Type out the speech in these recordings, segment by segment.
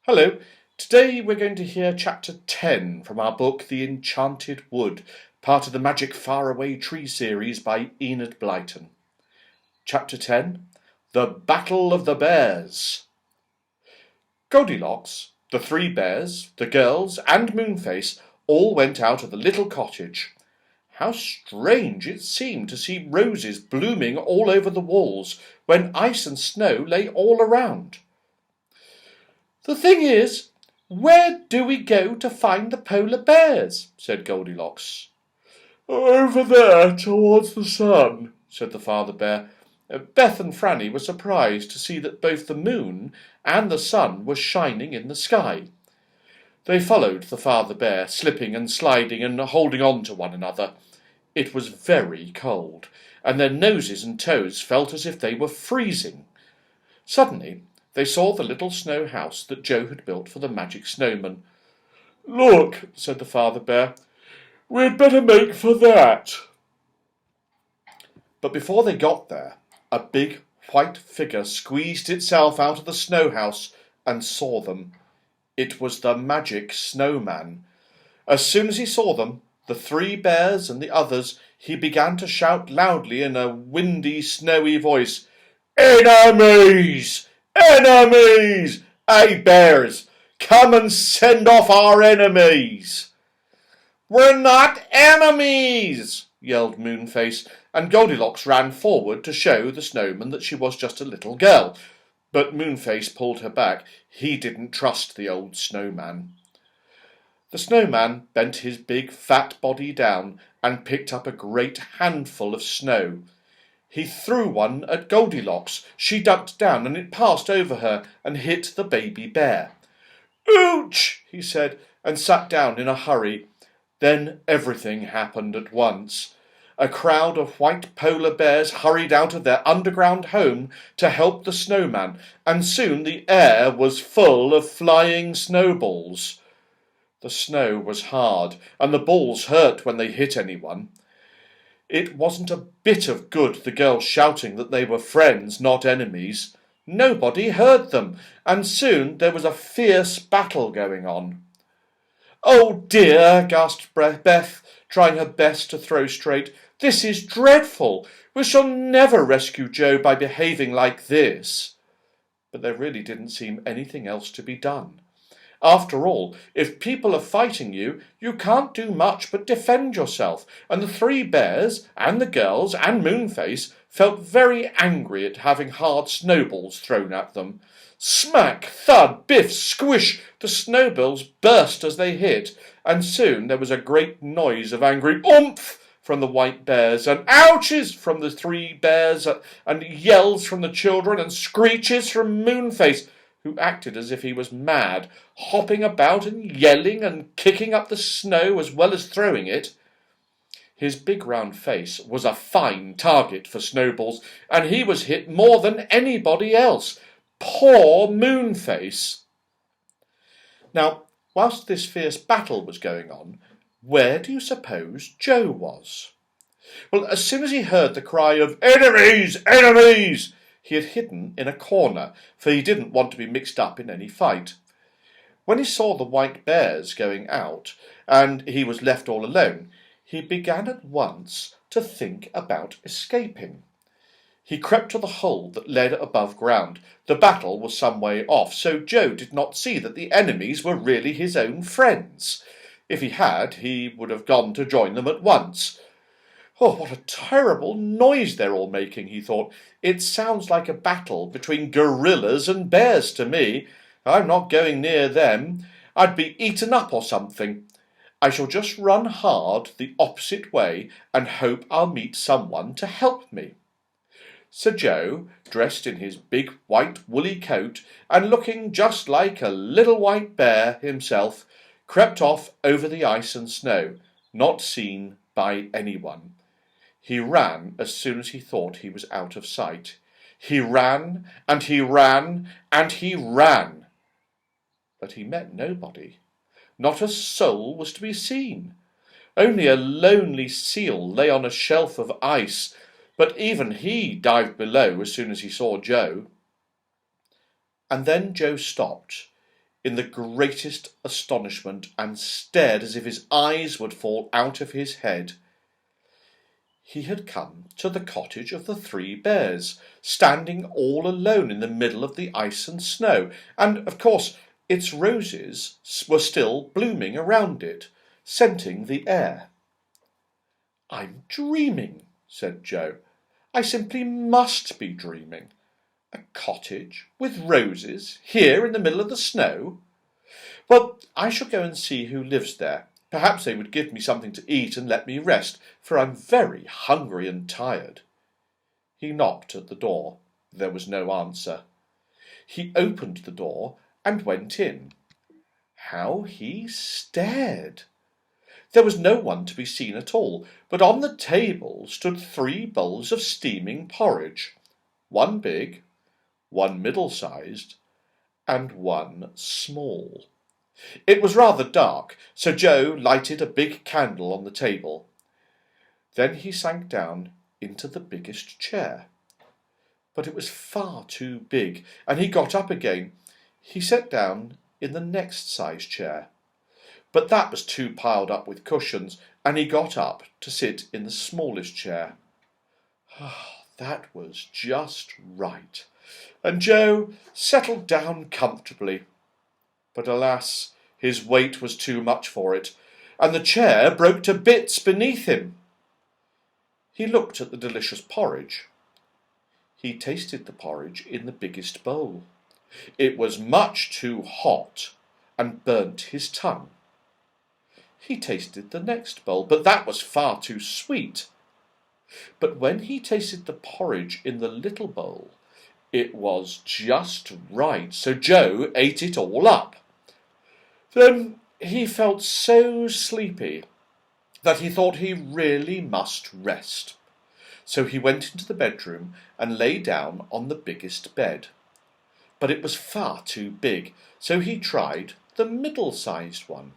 Hello, today we're going to hear chapter 10 from our book The Enchanted Wood, part of the Magic Faraway Tree series by Enid Blyton. Chapter 10, The Battle of the Bears. Goldilocks, the three bears, the girls, and Moonface all went out of the little cottage. How strange it seemed to see roses blooming all over the walls when ice and snow lay all around. "The thing is, where do we go to find the polar bears?" said Goldilocks. "Over there, towards the sun," said the father bear. Beth and Franny were surprised to see that both the moon and the sun were shining in the sky. They followed the father bear, slipping and sliding and holding on to one another. It was very cold, and their noses and toes felt as if they were freezing. Suddenly, they saw the little snow house that Joe had built for the magic snowman. "Look," said the father bear, "we'd better make for that." But before they got there, a big white figure squeezed itself out of the snow house and saw them. It was the magic snowman. As soon as he saw them, the three bears and the others, he began to shout loudly in a windy, snowy voice, "Enemies! Enemies! Hey, bears, come and send off our enemies!" "We're not enemies!" yelled Moonface, and Goldilocks ran forward to show the snowman that she was just a little girl. But Moonface pulled her back. He didn't trust the old snowman. The snowman bent his big fat body down and picked up a great handful of snow. He threw one at Goldilocks. She ducked down, and it passed over her and hit the baby bear. "Ouch!" he said, and sat down in a hurry. Then everything happened at once. A crowd of white polar bears hurried out of their underground home to help the snowman, and soon the air was full of flying snowballs. The snow was hard, and the balls hurt when they hit anyone. It wasn't a bit of good the girls shouting that they were friends, not enemies. Nobody heard them, and soon there was a fierce battle going on. "Oh dear," gasped Beth, trying her best to throw straight. "This is dreadful. We shall never rescue Joe by behaving like this." But there really didn't seem anything else to be done. After all, if people are fighting you, you can't do much but defend yourself, and the three bears, and the girls, and Moonface felt very angry at having hard snowballs thrown at them. Smack, thud, biff, squish, the snowballs burst as they hit, and soon there was a great noise of angry oomph from the white bears, and ouches from the three bears, and yells from the children, and screeches from Moonface, who acted as if he was mad, hopping about and yelling and kicking up the snow as well as throwing it. His big round face was a fine target for snowballs, and he was hit more than anybody else. Poor Moonface! Now, whilst this fierce battle was going on, where do you suppose Joe was? Well, as soon as he heard the cry of "Enemies! Enemies!" he had hidden in a corner, for he didn't want to be mixed up in any fight. When he saw the white bears going out, and he was left all alone, he began at once to think about escaping. He crept to the hole that led above ground. The battle was some way off, so Joe did not see that the enemies were really his own friends. If he had, he would have gone to join them at once. "Oh, what a terrible noise they're all making," he thought. "It sounds like a battle between gorillas and bears to me. I'm not going near them. I'd be eaten up or something. I shall just run hard the opposite way and hope I'll meet someone to help me." So Joe, dressed in his big white woolly coat and looking just like a little white bear himself, crept off over the ice and snow, not seen by anyone. He ran as soon as he thought he was out of sight. He ran, and he ran, and he ran. But he met nobody. Not a soul was to be seen. Only a lonely seal lay on a shelf of ice, but even he dived below as soon as he saw Joe. And then Joe stopped. in the greatest astonishment and stared as if his eyes would fall out of his head. He had come to the cottage of the three bears, standing all alone in the middle of the ice and snow, and, of course, its roses were still blooming around it, scenting the air. "I'm dreaming," said Joe. "I simply must be dreaming. A cottage with roses here in the middle of the snow? Well, I shall go and see who lives there. Perhaps they would give me something to eat and let me rest, for I'm very hungry and tired." He knocked at the door. There was no answer. He opened the door and went in. How he stared! There was no one to be seen at all, but on the table stood 3 bowls of steaming porridge, one big, one middle-sized, and one small. It was rather dark, so Joe lighted a big candle on the table. Then he sank down into the biggest chair. But it was far too big, and he got up again. He sat down in the next size chair. But that was too piled up with cushions, and he got up to sit in the smallest chair. That was just right, and Joe settled down comfortably. But alas, his weight was too much for it, and the chair broke to bits beneath him. He looked at the delicious porridge. He tasted the porridge in the biggest bowl. It was much too hot, and burnt his tongue. He tasted the next bowl, but that was far too sweet. But when he tasted the porridge in the little bowl, it was just right, so Joe ate it all up. Then he felt so sleepy that he thought he really must rest. So he went into the bedroom and lay down on the biggest bed. But it was far too big, so he tried the middle-sized one.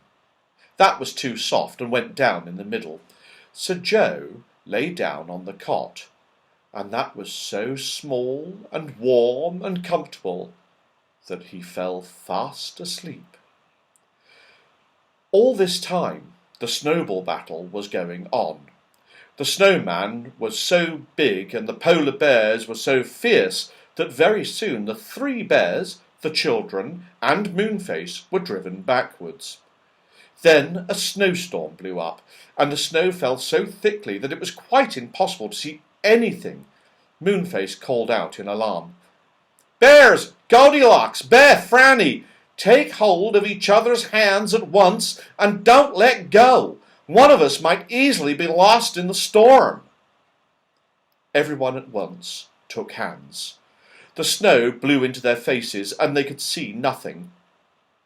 That was too soft and went down in the middle. So Joe lay down on the cot, and that was so small and warm and comfortable that he fell fast asleep. All this time the snowball battle was going on. The snowman was so big and the polar bears were so fierce that very soon the 3 bears, the children, and Moonface were driven backwards. Then a snowstorm blew up, and the snow fell so thickly that it was quite impossible to see anything. Moonface called out in alarm, "Bears, Goldilocks, Bear Franny, take hold of each other's hands at once and don't let go. One of us might easily be lost in the storm." Everyone at once took hands. The snow blew into their faces, and they could see nothing.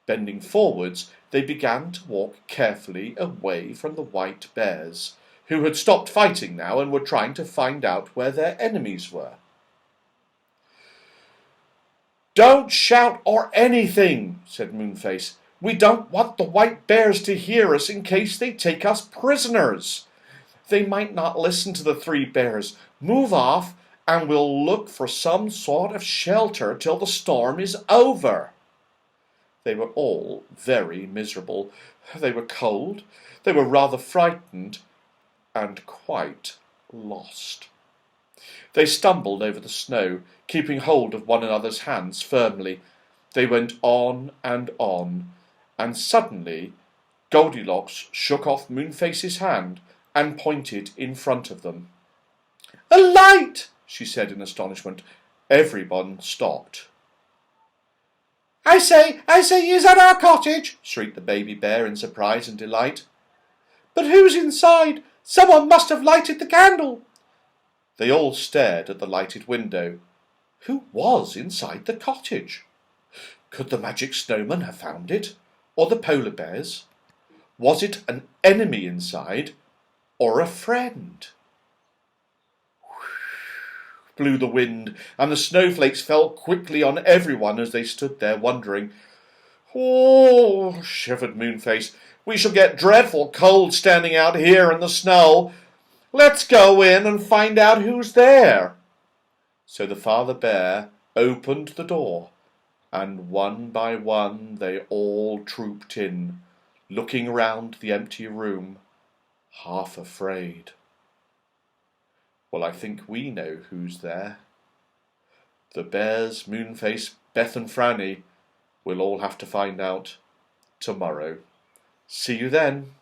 Bending forwards, they began to walk carefully away from the white bears, who had stopped fighting now and were trying to find out where their enemies were. "Don't shout or anything," said Moonface. "We don't want the white bears to hear us in case they take us prisoners. They might not listen to the 3 bears. Move off, and we'll look for some sort of shelter till the storm is over." They were all very miserable. They were cold, they were rather frightened, and quite lost. They stumbled over the snow, keeping hold of one another's hands firmly. They went on, and suddenly Goldilocks shook off Moonface's hand and pointed in front of them. "A light!" she said in astonishment. Everyone stopped. I say, is that our cottage?" shrieked the baby bear in surprise and delight. "But who's inside? Someone must have lighted the candle." They all stared at the lighted window. Who was inside the cottage? Could the magic snowman have found it? Or the polar bears? Was it an enemy inside, or a friend? Blew the wind, and the snowflakes fell quickly on everyone as they stood there wondering. "Oh," shivered Moonface, "we shall get dreadful cold standing out here in the snow. Let's go in and find out who's there." So the father bear opened the door, and one by one they all trooped in, looking round the empty room, half afraid. Well, I think we know who's there. The Bears, Moonface, Beth and Franny. We'll all have to find out tomorrow. See you then.